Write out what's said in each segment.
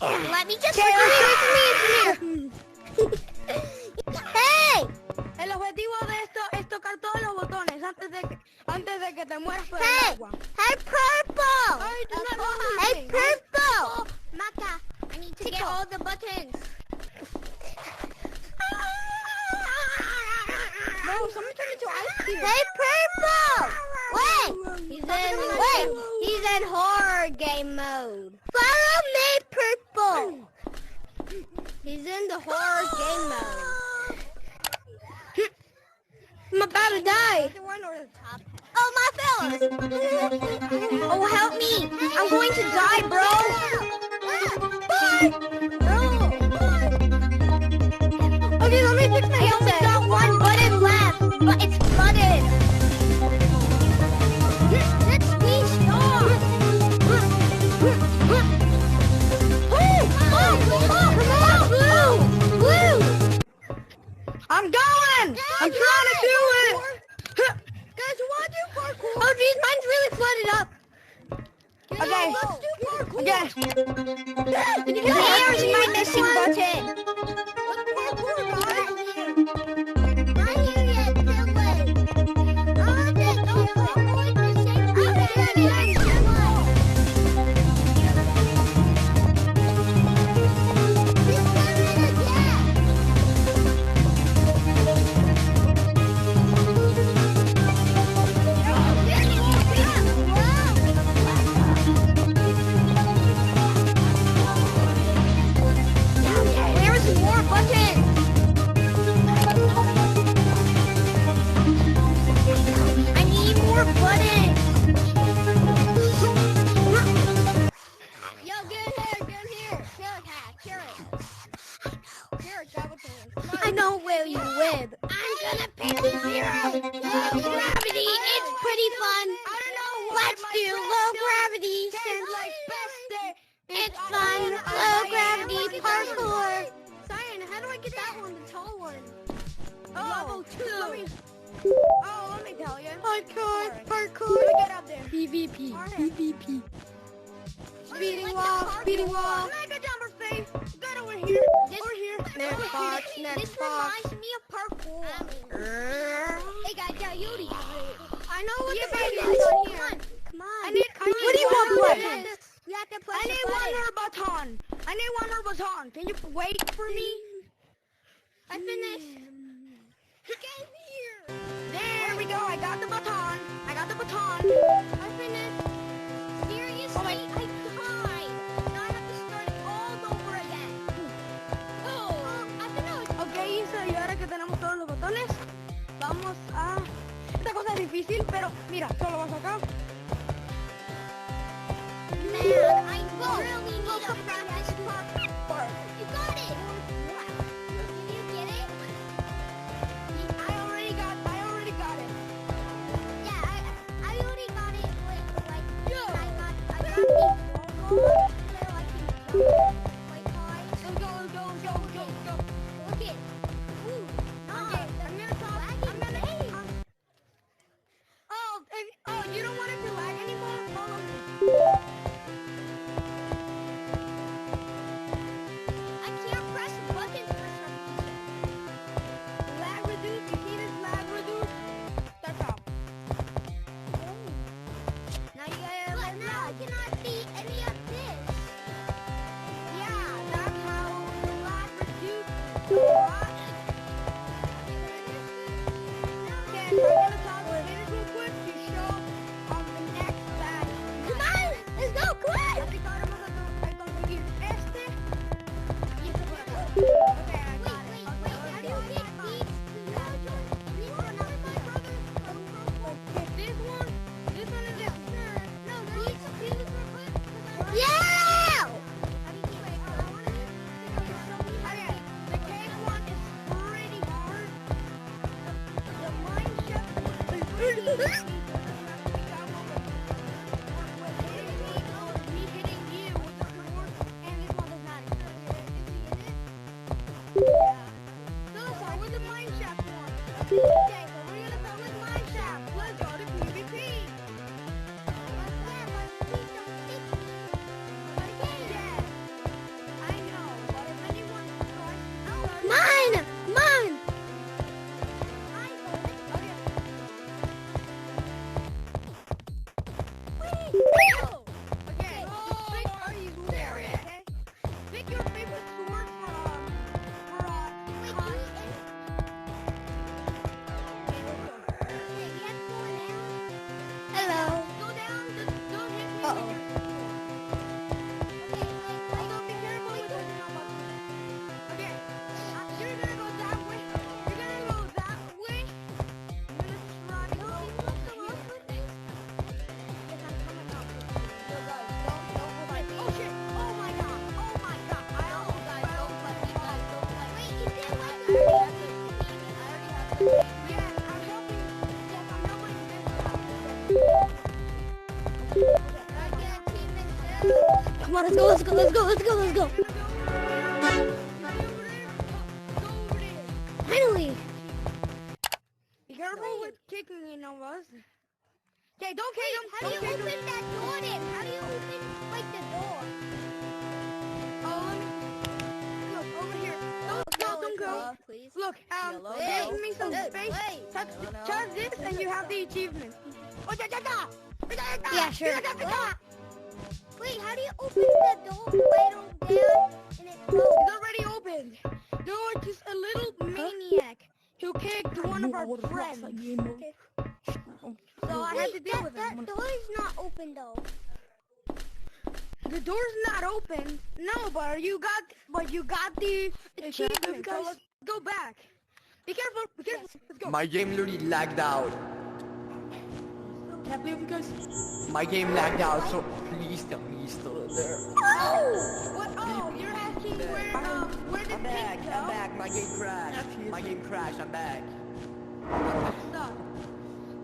Let me just... ¡Hey! El objetivo de esto es tocar todos los botones antes de que te mueras por el agua. Hey, Purple! Ay, do not know Hey, anything. Purple! Maka, I need to get all the buttons. No, somebody turned into ice cube. Hey, Purple! He's in horror game mode. Follow me, Purple. He's in the horror game mode. I'm about to die. Oh, my fellas. Oh, help me. I'm going to die, bro. Okay, let me fix my I only headset. got one button left, but it's flooded. Let's restart. Blue. I'm going. I'm trying to do it. Guys, you want to do parkour? Oh, geez, mine's really flooded up. Okay. Let's do parkour. Okay. Here's my missing button. Let's parkour, guys. Not here yet, Dylan. I'm going to say Where's more buttons? I need more buttons. Yo, get in here. Carrot. I know where you live. I'm gonna pick 0. Gravity, it's pretty fun. I don't know why Let's my do friend low still gravity. says, like, best day. It's fun. Low gravity parkour. Cyan, how do I get that one, the tall one? Level 2. Let me tell you. Parkour. Let me get up there. PvP. Speeding wall. Mega jumper face. Get over here. Over here. Next box. This reminds me of parkour. Hey guys, yeah, Yuri. I know what Yeah, the button baby, is. come on. I need What do you one want, more Blake? button. You have to push I the need button. one more baton. Can you wait for me? I finished. Get here. There we go. I got the baton. I finished. Seriously, Oh my- I died. Now I have to start it all over again. I finished. Ok, Isa, y ahora que tenemos todos los botones, vamos a... Esta cosa es difícil, pero mira, solo vas acá. Man, I really need to practice parkour. You got it. Wow. Did you get it? I already got it. Yeah, I already got it. Like Yo. I got the wall so I can jump quite high. Let's go. Look it. Ooh. Okay, I'm gonna talk. Oh, you don't want it to lag anymore? Follow me. I can't press buttons for some reason. Lag reduce. You see this lag reduce? That's all. Now you gotta But let now I lag. cannot see any of this. Yeah, that's how the lag reduces. Okay, I'm gonna talk with it real quick to show on the next batch. Come on, let's go, come on. Así que ahora vamos a conseguir este y este por acá. Okay, I got it. Wait, how do you get these? These are not my brother. Okay, this one is this. No, these are good. Yeah! How do you do it? I want to Okay, the cake one is pretty hard. The mine shaft one is pretty easy. Me hitting you with the sword, and this one does not. Yeah. So let's start with the mine shaft one. Okay, so we're gonna start with mine shaft. Let's go to PvP. Yeah. I Come on, let's go, let's go, let's go, let's go, let's go. Finally. Be careful with kicking in on us. Okay, don't kick him. How do you open that door then? How do you open, like, the door? Oh, let me... Look, over here. Don't go. Please. Look, give me some space. Touch this and you have the achievement. Yeah, sure. Wait, how do you open the door right on down and it closes? It's already opened. You're just a little maniac who kicked one of our friends. Okay. So I had to deal with that him. door is not open though. The door's not open. No, but you got the achievement. So let's go back. Be careful. Be careful. Let's go. My game literally lagged out. Can't believe because. My game lagged out, so please tell me he's still there. Oh! What? Oh, you're asking where did I'm back. I'm back. My game crashed. My game crashed. I'm back. Stop.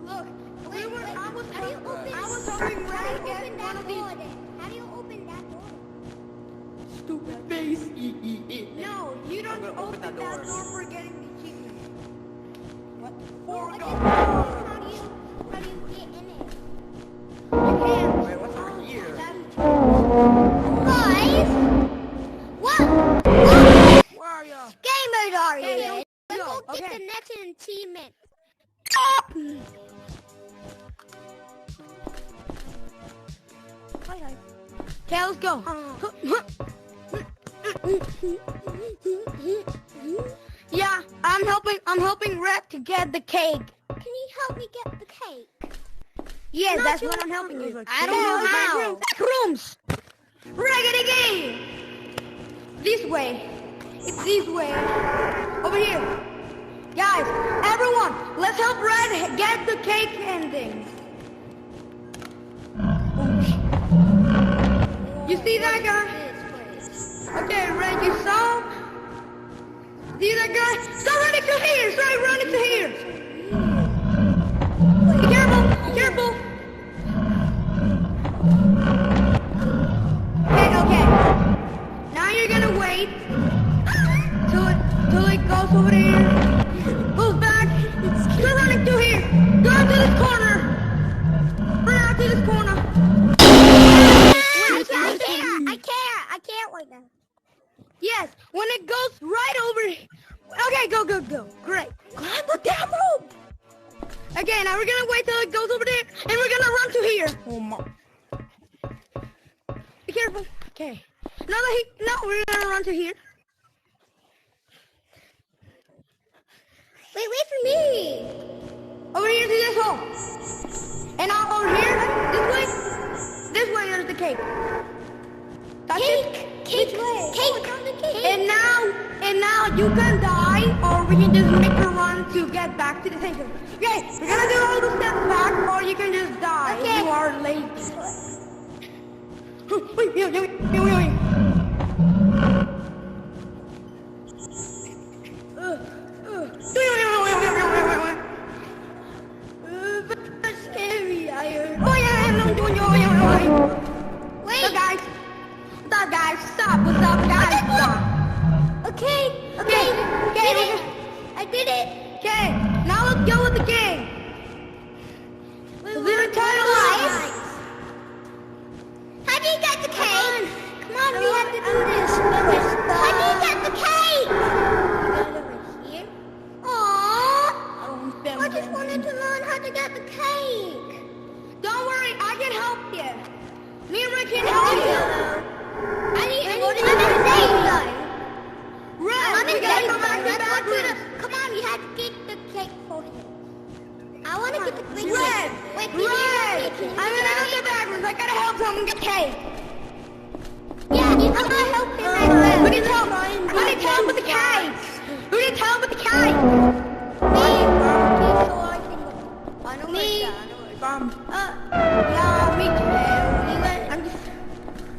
Look, Wait, I was how do you open? I was hoping How Red do you get open one that of door these. then? How do you open that door? Stupid face. No, you don't I'm gonna open that door. door for getting the achievement. What? Well, For I go. just- how do you get in it? You can't. Wait, what's over here? Guys, what Where are you? game mode are you Hey, in? Let's yo, go get okay. the next achievement. Okay, let's go. Yeah, I'm helping Red to get the cake. Can you help me get the cake? Yes, Not that's you. what I'm helping you. I don't know how. Back rooms. Raggedy game. This way. It's this way. Over here. Guys, everyone, let's help Red get the cake ending. You see that guy? Okay, Red, you saw? See that guy? Start running to here! Start running to here! Be careful! Be careful! Okay. Now you're gonna wait till it goes over there. Goes back. Start running to here! Go out to this corner! Run out to this corner! I can't right now. Yes, when it goes right over here. Okay, go. Great. Climb the damn rope. Okay, now we're gonna wait till it goes over there, and we're gonna run to here. Oh my. Be careful. Okay. Now we're gonna run to here. Wait for me. Over here to this hole. And now over here, this way there's the cake. That's it. Cake. And now you can die, or we can just make a run to get back to the station. Okay, we're gonna do all the steps back, or you can just die. Okay. You are late. Wait. That's scary. Wait. Stop, guys. Stop. What's up, guys? Stop. Okay. I did it. Okay, now let's go with the game. We're Guys, how do you get the cake? Come on, we have to do this. How do you get the cake? Over here. Aww. I just wanted to learn how to get the cake. Don't worry, I can help you. Me and Rick can help you. I need to go to the safe zone. Red, I'm we in gotta safe go back zone. to the Let's back go to room. Come on, we have to get the cake for him. I want to get the cake. Red, Wait, Red, I'm in the back room. I gotta help someone get cake. Yeah, I'm gonna help him right now. Who needs help? Who needs help with the cake? Who needs help with the cake? Me. Yeah, me too.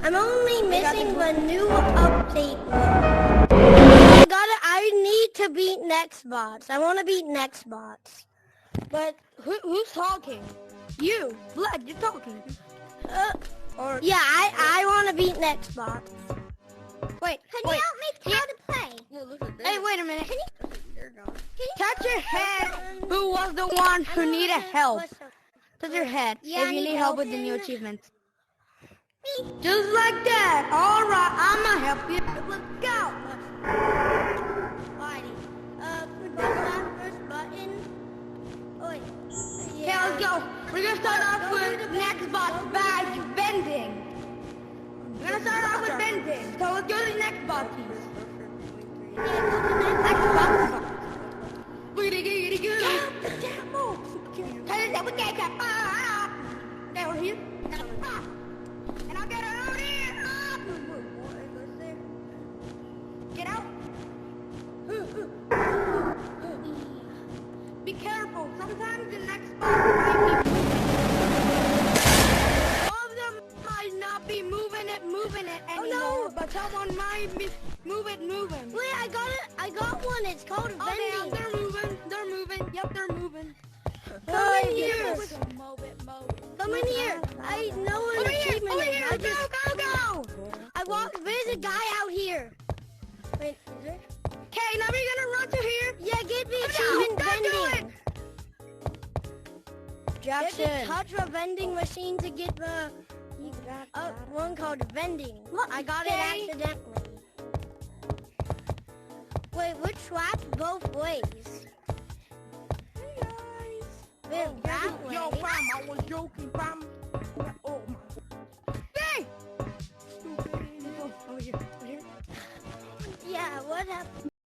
I'm only missing the new update. I need to beat Nextbots. I want to beat Nextbots. But who's talking? You, Vlad, you're talking. Or Yeah, I want to beat Nextbots. wait, Can wait. you help me how to play? Hey, wait a minute. Touch your head. Who was the one who needed help? Touch your head Yeah, if I you need need help help. with the new achievements. Just like that. All right, I'ma help you. Let's go. Alrighty. Press that first button. Oh, wait. Okay, let's go. We're gonna start off with Nextbot bag bending. We're gonna start off with bending. So let's go to the Nextbot piece. Yeah, go to next. Nextbot. Goody goody goody. Okay, we're here. And I'll get out here. Get out. Be careful. Sometimes the next spot might be all of them might not be moving it anymore. no. But someone might be moving. Wait, I got it. I got one. It's called Oh, yeah, vending. they're moving. Yep, they're moving. Come in here. Yes. Come in here. I know what Over an here, achievement over is. here, I just go. I walk. There's a guy out here. Wait, is there? Okay, now we're gonna run to here. Yeah, get the No, achievement don't do vending. Jackson. You have to touch a vending machine to get the one called vending. I got it Okay. accidentally. Wait, which swaps both ways? Wait, that way. Yo, fam, I was joking, fam. Oh my. Hey! Stupid. Over here. Yeah, what happened?